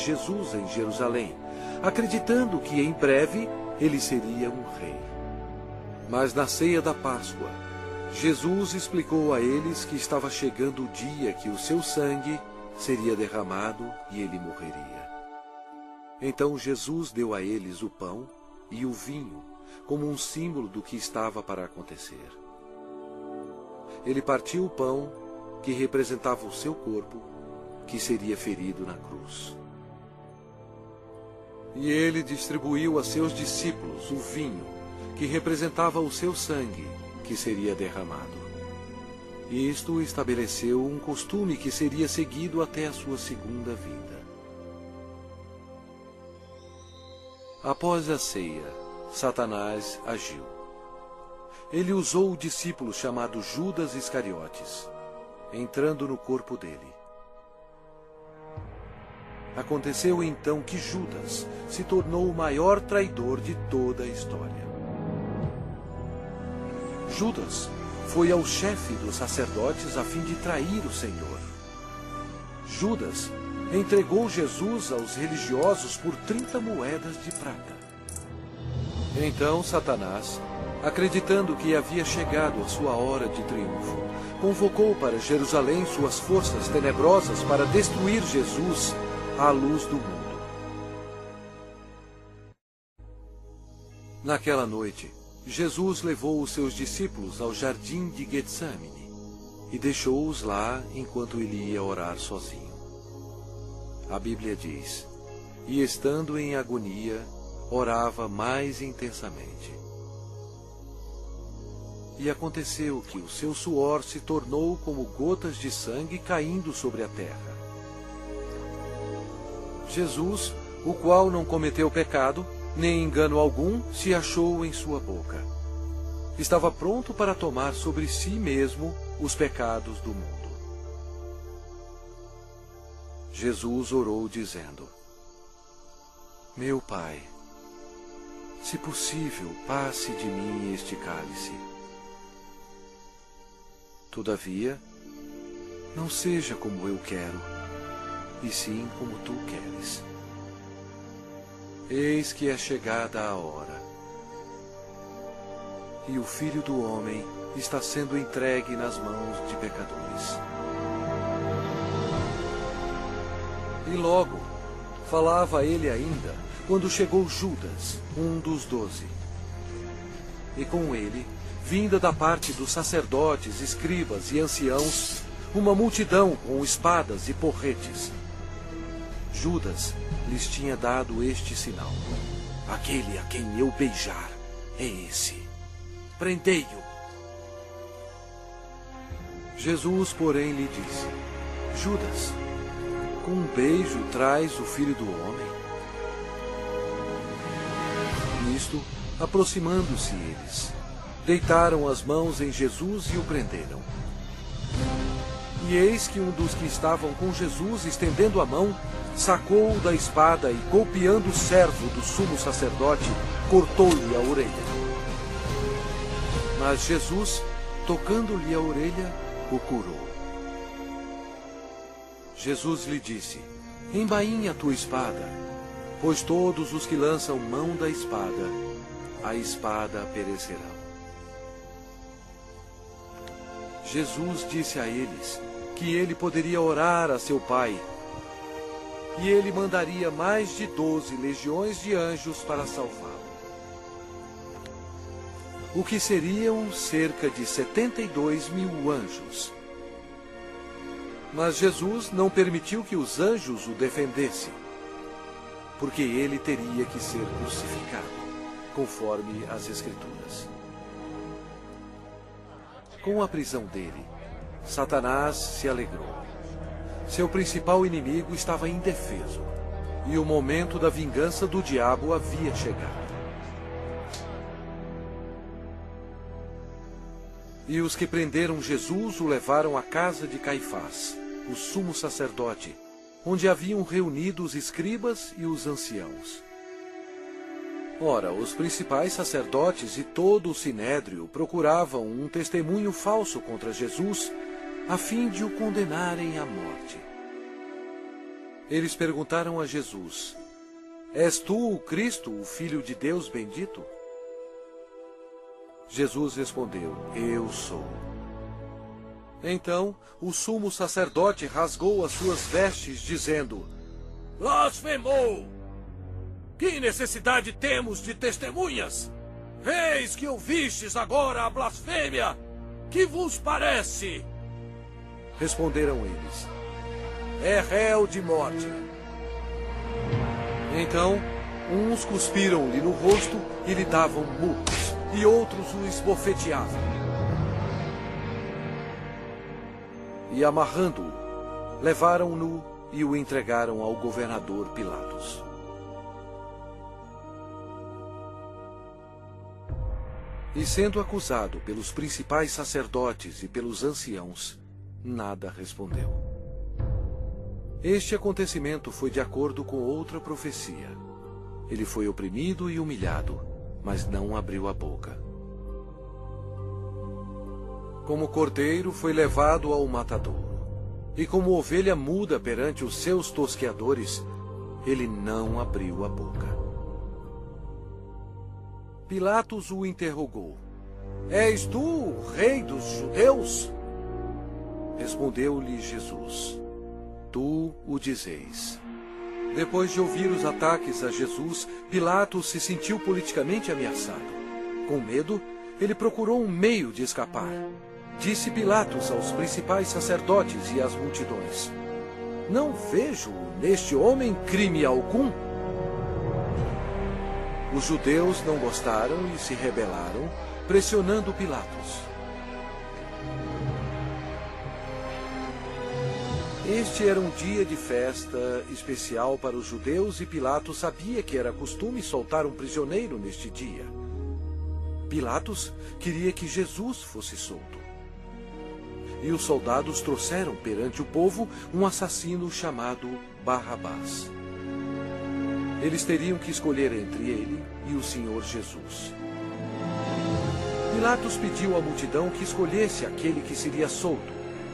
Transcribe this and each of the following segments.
Jesus em Jerusalém, acreditando que em breve ele seria um rei. Mas na ceia da Páscoa, Jesus explicou a eles que estava chegando o dia que o seu sangue seria derramado e ele morreria. Então Jesus deu a eles o pão e o vinho, como um símbolo do que estava para acontecer. Ele partiu o pão, que representava o seu corpo, que seria ferido na cruz. E ele distribuiu a seus discípulos o vinho, que representava o seu sangue, que seria derramado. Isto estabeleceu um costume que seria seguido até a sua segunda vinda. Após a ceia, Satanás agiu. Ele usou o discípulo chamado Judas Iscariotes, entrando no corpo dele. Aconteceu então que Judas se tornou o maior traidor de toda a história. Judas foi ao chefe dos sacerdotes a fim de trair o Senhor. Judas entregou Jesus aos religiosos por 30 moedas de prata. Então Satanás, acreditando que havia chegado a sua hora de triunfo, convocou para Jerusalém suas forças tenebrosas para destruir Jesus à luz do mundo. Naquela noite, Jesus levou os seus discípulos ao jardim de Getsemane e deixou-os lá enquanto ele ia orar sozinho. A Bíblia diz: e estando em agonia, orava mais intensamente. E aconteceu que o seu suor se tornou como gotas de sangue caindo sobre a terra. Jesus, o qual não cometeu pecado, nem engano algum se achou em sua boca. Estava pronto para tomar sobre si mesmo os pecados do mundo. Jesus orou dizendo: meu Pai, se possível, passe de mim este cálice. Todavia, não seja como eu quero, e sim como tu queres. Eis que é chegada a hora, e o Filho do Homem está sendo entregue nas mãos de pecadores. E logo, falava ele ainda, quando chegou Judas, um dos 12. E com ele, vinda da parte dos sacerdotes, escribas e anciãos, uma multidão com espadas e porretes. Judas lhes tinha dado este sinal: aquele a quem eu beijar é esse. Prendei-o. Jesus, porém, lhe disse: Judas, com um beijo traz o Filho do Homem? Nisto, aproximando-se eles, deitaram as mãos em Jesus e o prenderam. E eis que um dos que estavam com Jesus, estendendo a mão, sacou-o da espada e, golpeando o servo do sumo sacerdote, cortou-lhe a orelha. Mas Jesus, tocando-lhe a orelha, o curou. Jesus lhe disse: embainha a tua espada, pois todos os que lançam mão da espada, a espada perecerão. Jesus disse a eles que ele poderia orar a seu Pai, e ele mandaria mais de 12 legiões de anjos para salvá-lo. O que seriam cerca de 72.000 anjos. Mas Jesus não permitiu que os anjos o defendessem, porque ele teria que ser crucificado, conforme as Escrituras. Com a prisão dele, Satanás se alegrou. Seu principal inimigo estava indefeso, e o momento da vingança do diabo havia chegado. E os que prenderam Jesus o levaram à casa de Caifás, o sumo sacerdote, onde haviam reunido os escribas e os anciãos. Ora, os principais sacerdotes e todo o sinédrio procuravam um testemunho falso contra Jesus, a fim de o condenarem à morte. Eles perguntaram a Jesus: És tu o Cristo, o Filho de Deus bendito? Jesus respondeu: Eu sou. Então o sumo sacerdote rasgou as suas vestes, dizendo: Blasfemou! Que necessidade temos de testemunhas? Eis que ouvistes agora a blasfêmia! Que vos parece? Responderam eles: É réu de morte. Então, uns cuspiram-lhe no rosto e lhe davam murros, e outros o esbofeteavam. E amarrando-o, levaram-no e o entregaram ao governador Pilatos. E sendo acusado pelos principais sacerdotes e pelos anciãos, nada respondeu. Este acontecimento foi de acordo com outra profecia. Ele foi oprimido e humilhado, mas não abriu a boca. Como cordeiro foi levado ao matadouro, e como ovelha muda perante os seus tosqueadores, ele não abriu a boca. Pilatos o interrogou: És tu o rei dos judeus? Respondeu-lhe Jesus: Tu o dizeis. Depois de ouvir os ataques a Jesus, Pilatos se sentiu politicamente ameaçado. Com medo, ele procurou um meio de escapar. Disse Pilatos aos principais sacerdotes e às multidões: Não vejo neste homem crime algum. Os judeus não gostaram e se rebelaram, pressionando Pilatos. Este era um dia de festa especial para os judeus e Pilatos sabia que era costume soltar um prisioneiro neste dia. Pilatos queria que Jesus fosse solto. E os soldados trouxeram perante o povo um assassino chamado Barrabás. Eles teriam que escolher entre ele e o Senhor Jesus. Pilatos pediu à multidão que escolhesse aquele que seria solto,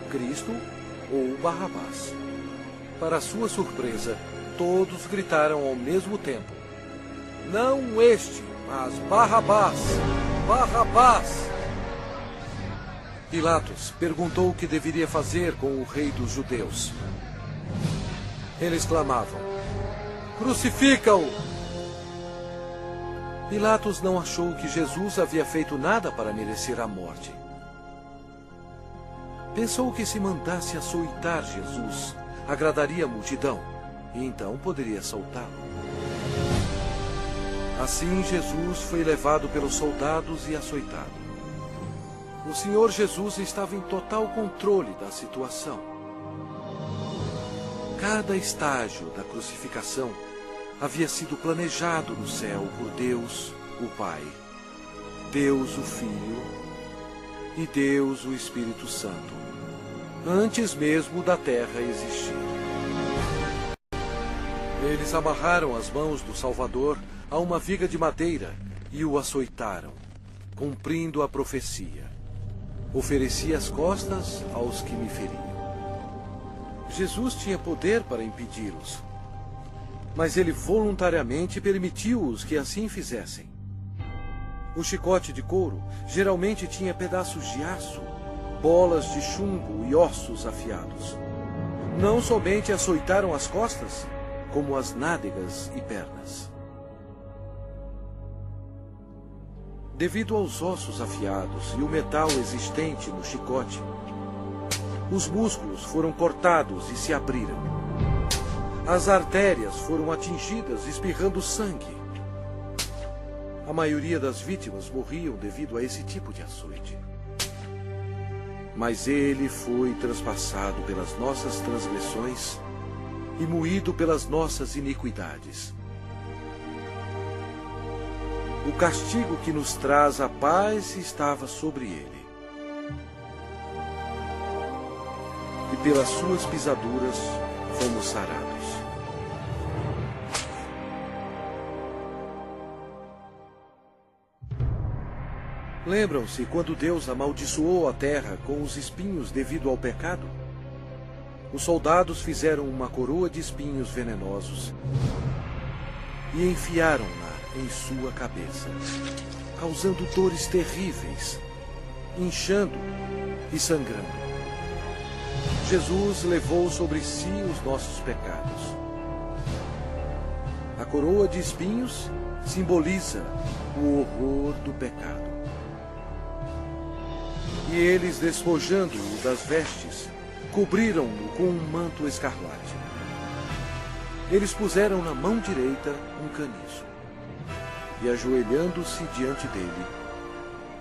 Cristo ou Barrabás. Para sua surpresa, todos gritaram ao mesmo tempo: Não este, mas Barrabás! Barrabás! Pilatos perguntou o que deveria fazer com o rei dos judeus. Eles clamavam: Crucifica-o! Pilatos não achou que Jesus havia feito nada para merecer a morte. Pensou que se mandasse açoitar Jesus, agradaria a multidão, e então poderia soltá-lo. Assim Jesus foi levado pelos soldados e açoitado. O Senhor Jesus estava em total controle da situação. Cada estágio da crucificação havia sido planejado no céu por Deus, o Pai, Deus, o Filho e Deus, o Espírito Santo, antes mesmo da terra existir. Eles amarraram as mãos do Salvador a uma viga de madeira e o açoitaram, cumprindo a profecia: Ofereci as costas aos que me feriam. Jesus tinha poder para impedi-los, mas ele voluntariamente permitiu-os que assim fizessem. O chicote de couro geralmente tinha pedaços de aço, bolas de chumbo e ossos afiados. Não somente açoitaram as costas, como as nádegas e pernas. Devido aos ossos afiados e o metal existente no chicote, os músculos foram cortados e se abriram. As artérias foram atingidas, espirrando sangue. A maioria das vítimas morriam devido a esse tipo de açoite. Mas ele foi transpassado pelas nossas transgressões e moído pelas nossas iniquidades. O castigo que nos traz a paz estava sobre ele. E pelas suas pisaduras fomos sarados. Lembram-se quando Deus amaldiçoou a terra com os espinhos devido ao pecado? Os soldados fizeram uma coroa de espinhos venenosos e enfiaram-na em sua cabeça, causando dores terríveis, inchando e sangrando. Jesus levou sobre si os nossos pecados. A coroa de espinhos simboliza o horror do pecado. E eles, despojando-o das vestes, cobriram-no com um manto escarlate. Eles puseram na mão direita um caniço e, ajoelhando-se diante dele,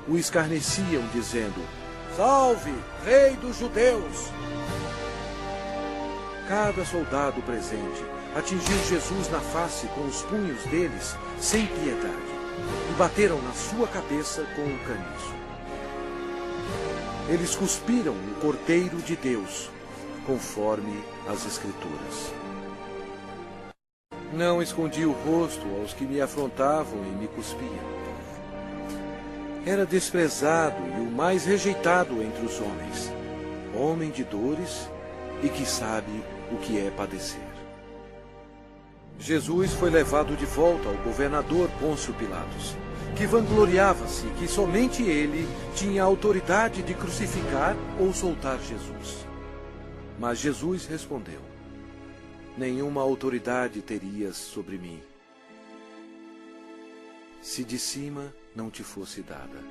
o escarneciam, dizendo: Salve, Rei dos Judeus! Cada soldado presente atingiu Jesus na face com os punhos deles sem piedade e bateram na sua cabeça com o caniço. Eles cuspiram no Cordeiro de Deus, conforme as Escrituras. Não escondi o rosto aos que me afrontavam e me cuspiam. Era desprezado e o mais rejeitado entre os homens, homem de dores e que sabe o que é padecer. Jesus foi levado de volta ao governador Pôncio Pilatos, que vangloriava-se que somente ele tinha a autoridade de crucificar ou soltar Jesus. Mas Jesus respondeu: Nenhuma autoridade terias sobre mim, se de cima não te fosse dada.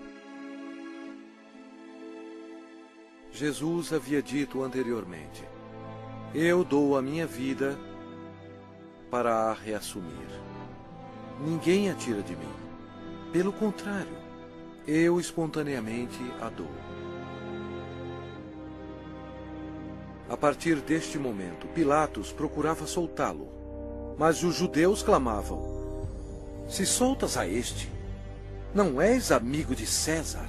Jesus havia dito anteriormente: Eu dou a minha vida para a reassumir. Ninguém a tira de mim. Pelo contrário, eu espontaneamente a dou. A partir deste momento, Pilatos procurava soltá-lo, mas os judeus clamavam: Se soltas a este, não és amigo de César?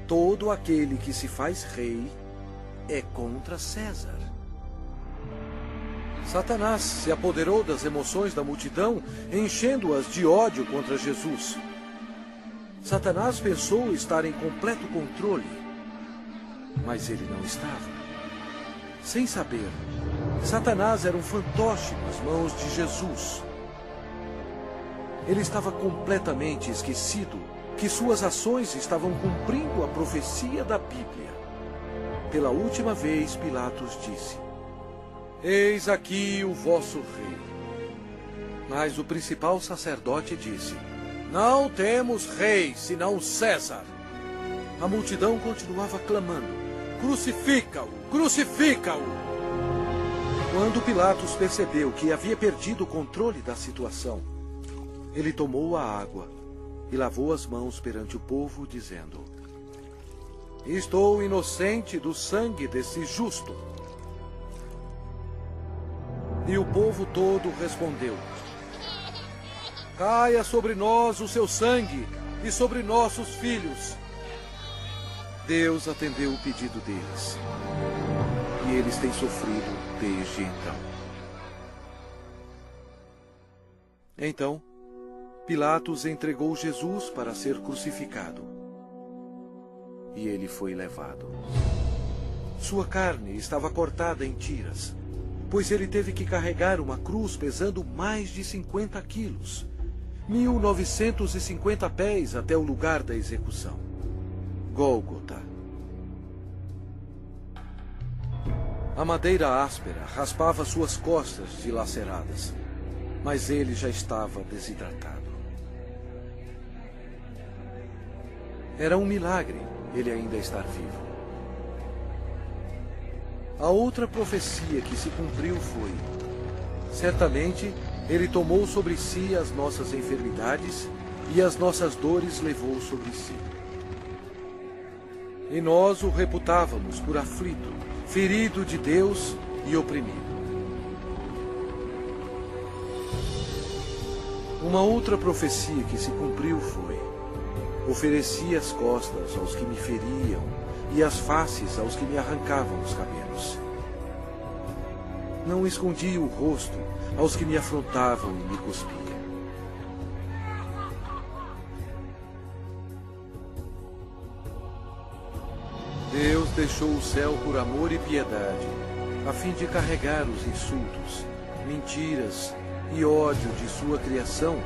Todo aquele que se faz rei é contra César. Satanás se apoderou das emoções da multidão, enchendo-as de ódio contra Jesus. Satanás pensou estar em completo controle, mas ele não estava. Sem saber, Satanás era um fantoche nas mãos de Jesus. Ele estava completamente esquecido que suas ações estavam cumprindo a profecia da Bíblia. Pela última vez, Pilatos disse: Eis aqui o vosso rei. Mas o principal sacerdote disse: Não temos rei, senão César. A multidão continuava clamando: Crucifica-o! Crucifica-o! Quando Pilatos percebeu que havia perdido o controle da situação, ele tomou a água e lavou as mãos perante o povo, dizendo: Estou inocente do sangue desse justo. E o povo todo respondeu: Caia sobre nós o seu sangue e sobre nossos filhos. Deus atendeu o pedido deles, e eles têm sofrido desde então. Então, Pilatos entregou Jesus para ser crucificado, e ele foi levado. Sua carne estava cortada em tiras, pois ele teve que carregar uma cruz pesando mais de 50 quilos, 1950 pés até o lugar da execução, Gólgota. A madeira áspera raspava suas costas dilaceradas, mas ele já estava desidratado. Era um milagre ele ainda estar vivo. A outra profecia que se cumpriu foi: certamente ele tomou sobre si as nossas enfermidades e as nossas dores levou sobre si. E nós o reputávamos por aflito, ferido de Deus e oprimido. Uma outra profecia que se cumpriu foi: ofereci as costas aos que me feriam e as faces aos que me arrancavam os cabelos. Não escondi o rosto aos que me afrontavam e me cuspiam. Deus deixou o céu por amor e piedade, a fim de carregar os insultos, mentiras e ódio de sua criação,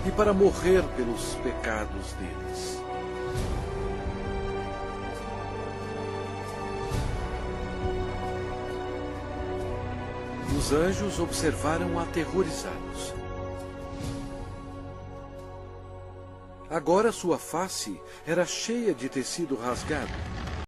e para morrer pelos pecados deles. Os anjos observaram aterrorizados. Agora sua face era cheia de tecido rasgado,